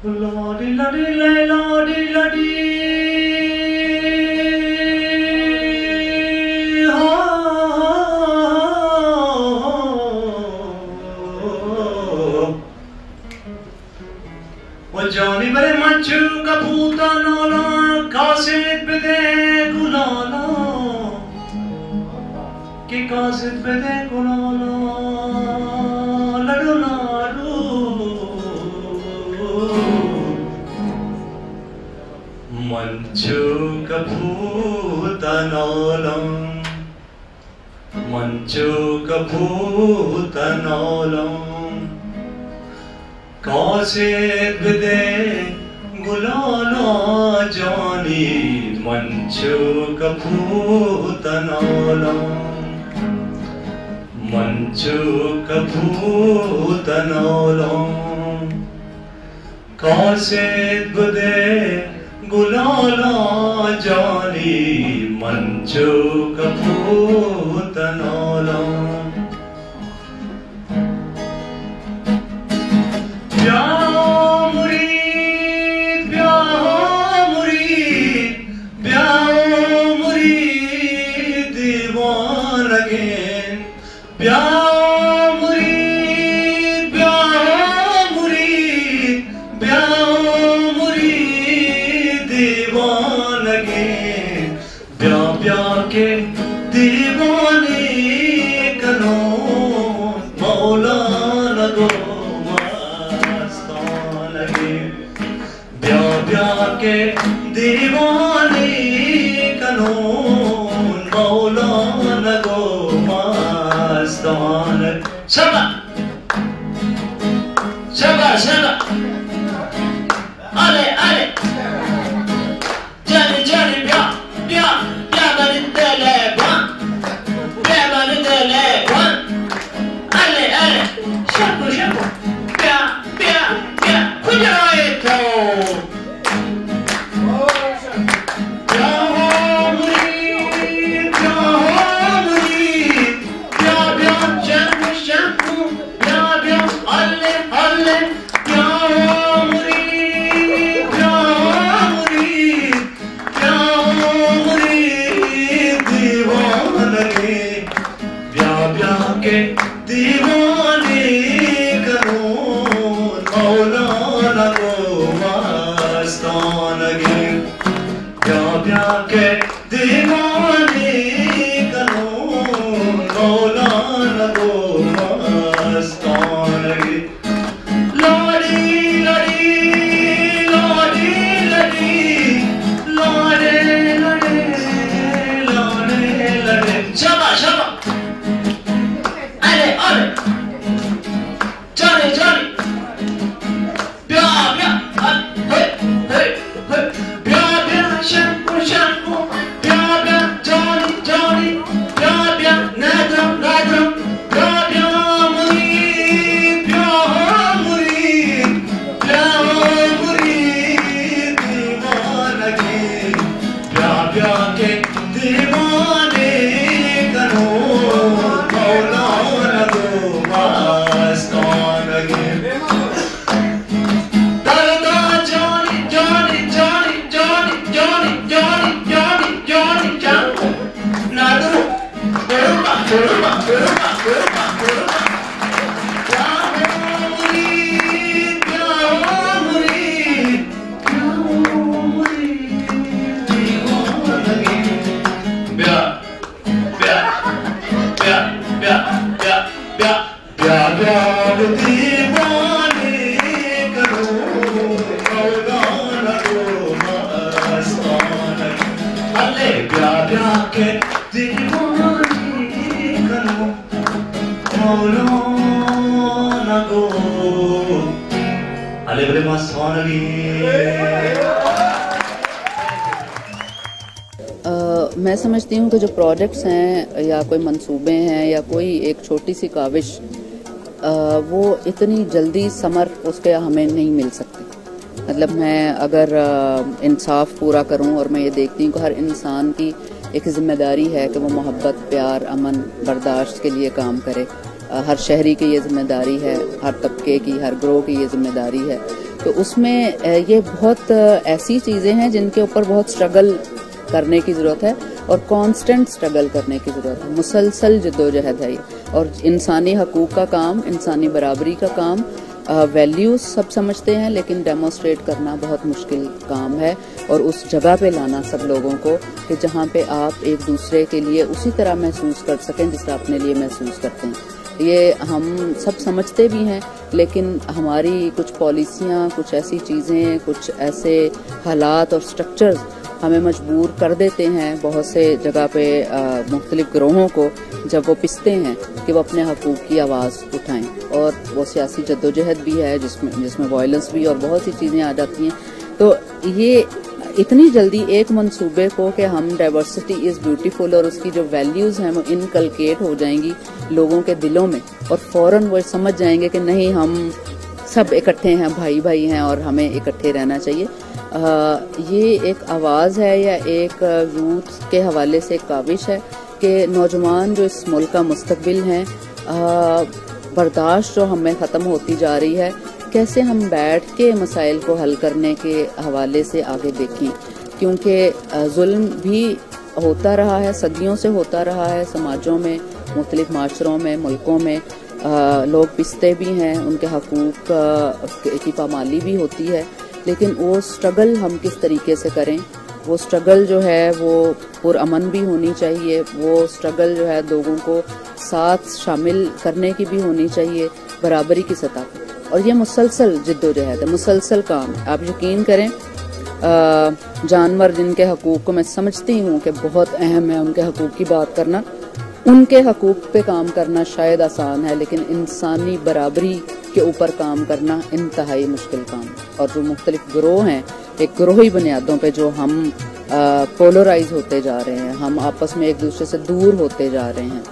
Lordy, lordy, lordy, lordy. Johnny bere manchu kaputa nola kasit bede gulala ki kasit bede gulala ladu ladu manchu kaputa nola manchu kaputa nola कासिद दे गुलाला जानी मंचो कपूतनाला मंचो कपूतनाला कासिद दे गुलाला जानी मंचो कपूतनाला के दीवाने कनून मौलाना को मस्तान शबा शबा शबा अरे अरे जानी जानी ब्या ब्या ब्या बनी तेले बन ब्या बनी तेले बन अरे अरे शबु शबु ब्या ब्या ब्या खुजाए तो दीवाने करूं मौलाना को मस्तान गे क्या क्या के दीवाने करूं मौलाना को मस्तान गे लाड़ी लाड़ी लाड़ी लाड़ी लाड़े लाड़े लाड़े लाड़े Shaba Shaba Johnny, Johnny, bia bia, hey hey hey, bia bia, shampoo shampoo, bia bia, Johnny Johnny, bia bia, nadra nadra, bia bia murid, bia murid, bia murid, दीवाना के, bia bia के दीवाने करो मौलाना को मस्तान गे दादा Johnny Johnny Johnny Johnny Johnny Johnny Johnny Johnny Johnny nadu berupa berupa berupa berupa berupa दीवाने करूं मौलाना को मस्तान अल्ले ब्या ब्या के दीवाने करूं मौलाना को अल्ले बड़े मस्तान मैं समझती हूँ कि जो प्रोजेक्ट्स हैं या कोई मंसूबे हैं या कोई एक छोटी सी काविश वो इतनी जल्दी समर उसके हमें नहीं मिल सकती। मतलब मैं अगर इंसाफ पूरा करूं और मैं ये देखती हूँ कि हर इंसान की एक जिम्मेदारी है कि वो मोहब्बत, प्यार, अमन, बर्दाश्त के लिए काम करे। हर शहरी की ये जिम्मेदारी है, हर तबके की, हर ग्रोह की ये जिम्मेदारी है। तो उसमें ये बहुत ऐसी चीज़ें हैं जिनके ऊपर बहुत स्ट्रगल करने की ज़रूरत है और कांस्टेंट स्ट्रगल करने की ज़रूरत है, मुसलसल जद्दोजहद है ये। और इंसानी हकूक़ का काम, इंसानी बराबरी का काम, वैल्यूज सब समझते हैं, लेकिन डेमोस्ट्रेट करना बहुत मुश्किल काम है और उस जगह पे लाना सब लोगों को कि जहाँ पे आप एक दूसरे के लिए उसी तरह महसूस कर सकें जिस तरह अपने लिए महसूस करते हैं। ये हम सब समझते भी हैं, लेकिन हमारी कुछ पॉलिसियाँ, कुछ ऐसी चीज़ें, कुछ ऐसे हालात और स्ट्रक्चर्स हमें मजबूर कर देते हैं बहुत से जगह पे मुख्तलिफ ग्रोहों को, जब वो पिसते हैं कि वो अपने हकूक़ की आवाज़ उठाएं। और वो सियासी जद्दोजहद भी है जिसमें वायलेंस भी और बहुत सी चीज़ें आ जाती हैं। तो ये इतनी जल्दी एक मंसूबे को कि हम डाइवर्सिटी इज़ ब्यूटीफुल और उसकी जो वैल्यूज़ हैं वो इनकलकेट हो जाएंगी लोगों के दिलों में और फ़ौरन वो समझ जाएंगे कि नहीं, हम सब इकट्ठे हैं, भाई भाई हैं और हमें इकट्ठे रहना चाहिए। ये एक आवाज़ है या एक यूथ के हवाले से एक काविश है कि नौजवान जो इस मुल्क का मुस्तकबिल हैं, बर्दाश्त जो हमें ख़त्म होती जा रही है, कैसे हम बैठ के मसाइल को हल करने के हवाले से आगे देखें, क्योंकि जुल्म भी होता रहा है, सदियों से होता रहा है समाजों में, मुख्तलिफ माशरों में, मुल्कों में। लोग पिसते भी हैं, उनके हकूक़ की पामाली भी होती है, लेकिन वो स्ट्रगल हम किस तरीके से करें, वो स्ट्रगल जो है वो पुरअमन भी होनी चाहिए, वो स्ट्रगल जो है लोगों को साथ शामिल करने की भी होनी चाहिए बराबरी की सतह पर। और ये मुसलसल जिद्दोजहद है, मुसलसल काम। आप यकीन करें, जानवर जिनके हकूक़ को मैं समझती हूँ कि बहुत अहम है उनके हकूक़ की बात करना, उनके हकूक़ पे काम करना शायद आसान है, लेकिन इंसानी बराबरी के ऊपर काम करना इंतहाई मुश्किल काम है। और जो मुख्तलिफ ग्रोह हैं, एक ग्रोही बुनियादों पे जो हम पोलराइज होते जा रहे हैं, हम आपस में एक दूसरे से दूर होते जा रहे हैं,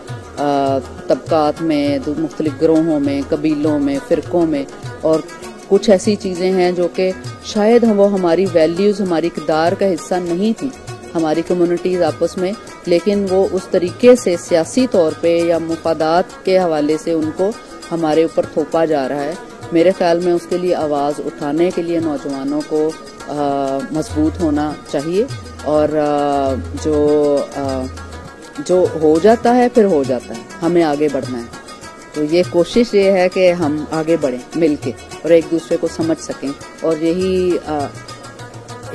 तबकात में, मुख्तलिफ ग्रोहों में, कबीलों में, फ़िरक़ों में, और कुछ ऐसी चीज़ें हैं जो कि शायद वो हमारी वैल्यूज़, हमारी इक़दार का हिस्सा नहीं थी, हमारी कम्युनिटीज़ आपस में, लेकिन वो उस तरीके से सियासी तौर पे या मुफादात के हवाले से उनको हमारे ऊपर थोपा जा रहा है। मेरे ख्याल में उसके लिए आवाज़ उठाने के लिए नौजवानों को मजबूत होना चाहिए, और जो हो जाता है फिर हो जाता है, हमें आगे बढ़ना है। तो ये कोशिश ये है कि हम आगे बढ़ें मिलके और एक दूसरे को समझ सकें, और यही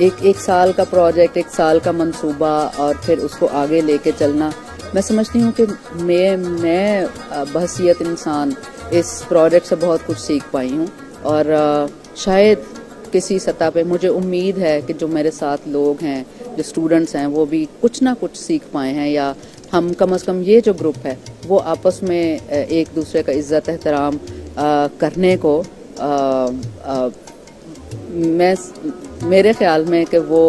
एक साल का प्रोजेक्ट, एक साल का मंसूबा, और फिर उसको आगे लेके चलना। मैं समझती हूँ कि मैं बहसियत इंसान इस प्रोजेक्ट से बहुत कुछ सीख पाई हूँ, और शायद किसी सतह पे मुझे उम्मीद है कि जो मेरे साथ लोग हैं, जो स्टूडेंट्स हैं, वो भी कुछ ना कुछ सीख पाए हैं, या हम कम से कम ये जो ग्रुप है वो आपस में एक दूसरे का इज्जत एहतराम करने को मेरे ख्याल में कि वो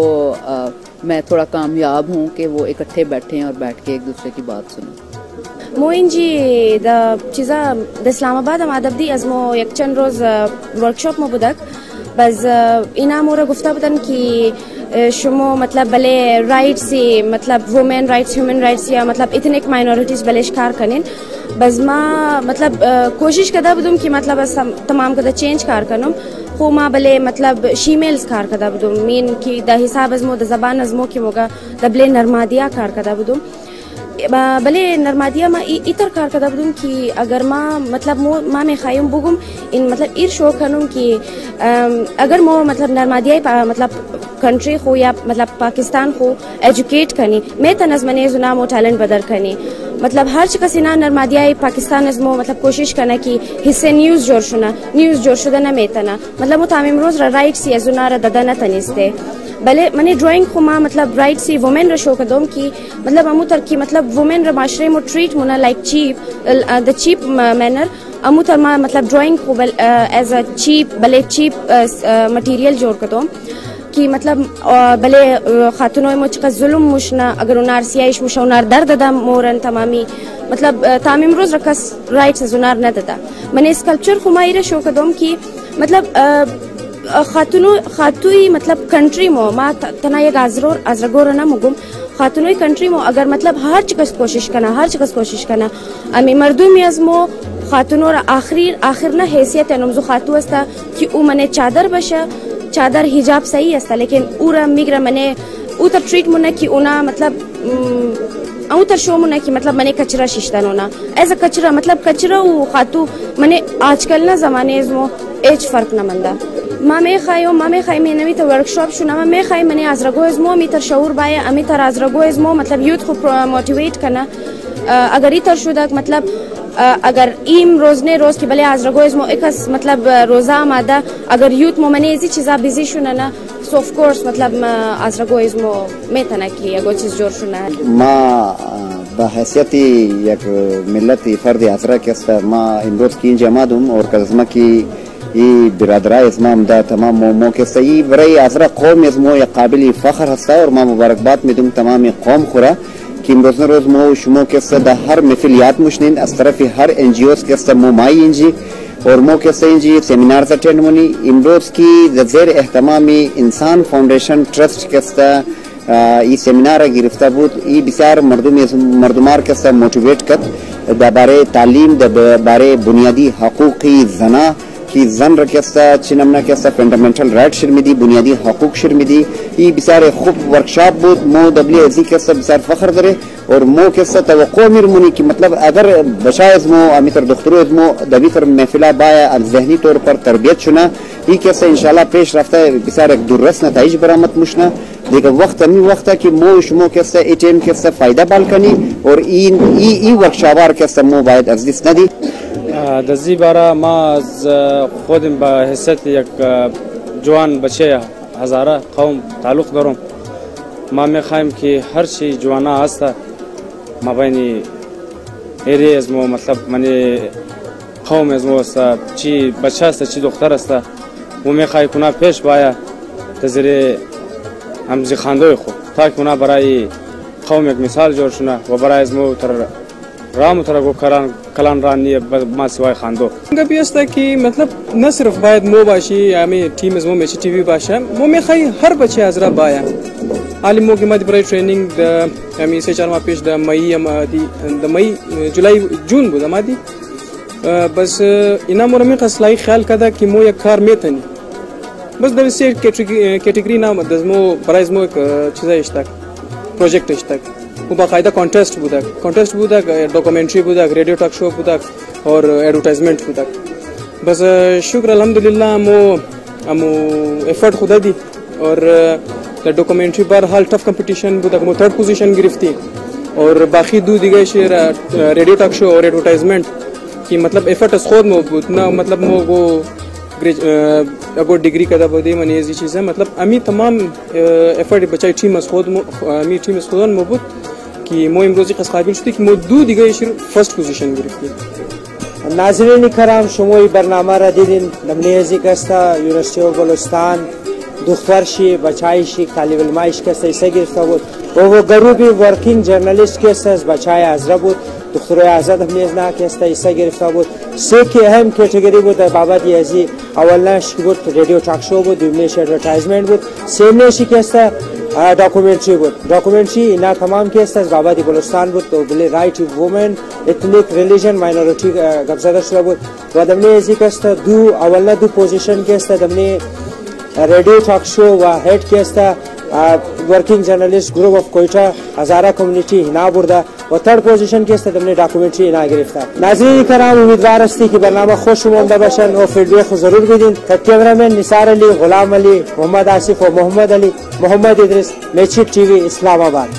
मैं थोड़ा कामयाब हूँ कि वो इकट्ठे बैठे हैं और बैठ के एक दूसरे की बात सुनें। मोइन जी द चीज़ा द इस्लामाबाद आदबदी अजमो एक चंद रोज़ वर्कशॉप में बुदक बस इना मोरा गुफ्ता बतन कि शुमो मतलब भले राइट्स से मतलब वुमेन राइट्स, ह्यूमन राइट्स या मतलब इथनिक माइनॉरिटीज भले शिकार करें, बस माँ मतलब कोशिश कदा बदूम कि मतलब तमाम कदा चेंज कार करूँ हो माँ भले मतलब शीमेल्स कार कदा बदूम मीन कि द हिसाब अजमो द जबान अजमो की मोगा दबले नरमादिया कार कदा बदूम भले नरमादिया माँ इतर कार कदा बदूम कि अगर माँ मतलब माँ में खायूम बुगुम इन मतलब इर शो करूँ कि अगर मो मतलब नरमादिया मतलब कंट्री हो या मतलब पाकिस्तान हो एजुकेट करनी मैं तनज़मने जुना मो टैलेंट बदर करनी मतलब हर चकसिना नरमादिया पाकिस्तान अजमो मतलब कोशिश करना कि हिस्से न्यूज़ जोर शुदा न मेतना मतलब मो तामीम रोज राइट सी जुना र ददना तनिस्ते भले मने ड्राइंग खुमा मतलब राइट सी वुमेन र शो कदम की मतलब अमु तरकी मतलब वुमेन र माशरे मो treat Muna like the cheap manner अमु तरमा मतलब ड्राइंग को एज अ चीप मटीरियल जोड़ कदम कि मतलब भले खातूनों मुझ का जुल्म मुशना अगर उनार सियाइश मुशा उनार दर्द दा मोरन तमामी मतलब तामीम रोज रखस राइट से जुनार न दता मैंने स्कल्पचर खुमाई शो कदम की मतलब खातुई मतलब कंट्री मो मा तना ये गाजरोर अजरगोर ना मुगुम खातूनों कंट्री में अगर मतलब हर चीज कोशिश करना अमी मर्दूमी अजमो खातूनों आखिर ना हैसियत है नमजो खातू अस्ता कि उ मने चादर हिजाब सही अस्ता लेकिन उरा मिग्रा मने उतर ट्रीट मुना कि उना मतलब उतर शो मुना कि मतलब मने कचरा शिश्तन होना ऐसा कचरा मतलब कचरा उ खातू मने आजकल ना जमाने अजमो एज फर्क ना मंदा मामे खाई में नवी तो वर्कशॉप शुना मामे खाई मने आजरगो अजमो मीतर शऊर बाय अमीतर आजरगो अजमो मतलब यूथ को मोटिवेट करना अगर इतर शुदा मतलब अगर ईम रोज की भले आजरगो अजमो एकस मतलब रोजा मादा अगर यूथ मो मने ऐसी चीज़ा बिजी शुना ना सो ऑफ कोर्स मतलब आजरगो अजमो में तना की अगो चीज जोर शुना है माँ बहैसियती एक मिलती फर्द आसरा के माँ इमरोज की जमा दूम और कज़मा की ये बिरादरा इसमा अमदा तमाम मोमो के सही बरई आसरा कौम इसमो या काबिल फख्र हस्ता और माँ मुबारकबाद में तुम तमाम कौम खुरा कि रोज न रोज मो शुमो के सदा हर महफिलियात मुशनिन अस तरफ हर एनजीओ के सदा मुमाई इंजी और मो के इंजी सेमिनार अटेंड मुनी इमरोज की ज़ेर एहतमामी इंसान फाउंडेशन ट्रस्ट के सदा ये सेमिनार गिरफ्तार बुत ये बिचार मर्दुमार के सदा मोटिवेट कर दबारे तालीम दबारे बुनियादी हकूकी जना कि जन रकेस्ता चिनमना केस्ता फंडामेंटल राइट शर्मिदी बुनियादी हकूक शर्मिदी ये बिचारे खूब वर्कशॉप बुत मो WSC केस्ता बिचार फख्र करे और मो केस्ता तवक्को मिरमुनी कि मतलब अगर बशायज मो अमितर दुख्तरो मो दबीतर महफिला बाया जहनी तौर पर तरबियत चुना ये केस्ता इंशाल्लाह पेश रफ्ता है बिचार एक दुर्रस नताइज बरामद मुशना देखो वक्त अमी वक्त है कि मो शुमो केस्ता एटीएम केस्ता फायदा बालकनी और ई वर्कशॉपार केस्ता मो बायद अजलिस नदी दजी बारा माँ खुद बहैसियत एक जवान बच्चे हज़ारा कौम ताल्लुक़ दरों माँ में खाइम कि हर चीज़ जवाना आस्ता माँ बहनी एरिया इसमो मतलब मने कौम इसमो ची बच्चा अस्ता ची दुख्तर अस्ता वो में खाई कुना पेश बाया तजरे हम जिखांदो खो ताकि कुना बराई कौम एक मिसाल जोड़ शुना वो बराई इसमो तर राम तरगो कलान रानी माँ सिवाय खानदो कभी ऐसा कि मतलब न सिर्फ बायद मो बाशी हमें टीम मो में टीवी बाशा मो में खाई हर बच्चे आजरा बाया आलिमो की मध्य ट्रेनिंग हमें से चार माह पेश द मई जुलाई जून बुध हमारी बस इना मोर में खसलाई ख्याल कदा कि मो एक कार में थनी बस द से कैटेगरी ना दजमो प्राइज मो एक चीज़ इश्तक प्रोजेक्ट इश्तक वो बाकायदा कॉन्टेस्ट बुदक डॉक्यूमेंट्री बुदक रेडियो टॉक शो बुदक और एडवर्टाइजमेंट बुदक बस शुक्र अल्हम्दुलिल्लाह हमो एफर्ट खुदा दी और डॉक्यूमेंट्री पर हाल टफ कंपटीशन बुदक मो थर्ड पोजीशन गिरफ्ती और बाकी दो दिगे शेर रेडियो टॉक शो और एडवर्टाइजमेंट की मतलब एफर्ट खुद मो ना मतलब मो वो अगो डिग्री कदा बदे मने ऐसी चीज़ है मतलब अमी तमाम एफर्ट बचाई टीम खुद अमी टीम खुद मोबूत कि मो इमरोजी खस काबिल शुदी कि मो दो दिगे फर्स्ट पोजीशन गिरफ्ती नाज़रीन कराम शुमोई बरनामा रदीदिन नमनेजी कस्ता यूनिवर्सिटी ऑफ बलूचिस्तान दुख्तरशी बचाईशी तालिब इल्माइश कस्ता इसे गिरफ्तार बुत वो गरूबी वर्किंग जर्नलिस्ट के साथ बचाया आजरा बुत दुख्तर आज़ाद हमने ना कस्ता इसे गिरफ्तार बुत से की अहम कैटेगरी बुत बाबत यजी अवलना बुत रेडियो टॉक शो बुत दुमनेश एडवर्टाइजमेंट बुत सेमने शिकस्ता डॉक्यूमेंट्री इना तमाम के साथ बाबादी बलूचिस्तान बुत तो बिले right women ethnic religion minority गब्ज़ादा शुदा बुत वदमने ऐसी कस्ता दो अवलना दो पोजीशन के साथ हमने रेडियो टॉक शो व हेड के साथ working journalist group of Quetta Hazara community Hina बुर्दा और थर्ड पोजीशन के साथ हमने डॉक्यूमेंट्री इना गिरफ्तार नाज़रीन कराम उम्मीदवार अस्ती की बरनामा खुश मुंदा बशन और फीडबैक जरूर भी दिन कैमरामैन निसार अली गुलाम अली मोहम्मद आसिफ और मोहम्मद अली मोहम्मद इदरिस मेचिक टीवी इस्लामाबाद।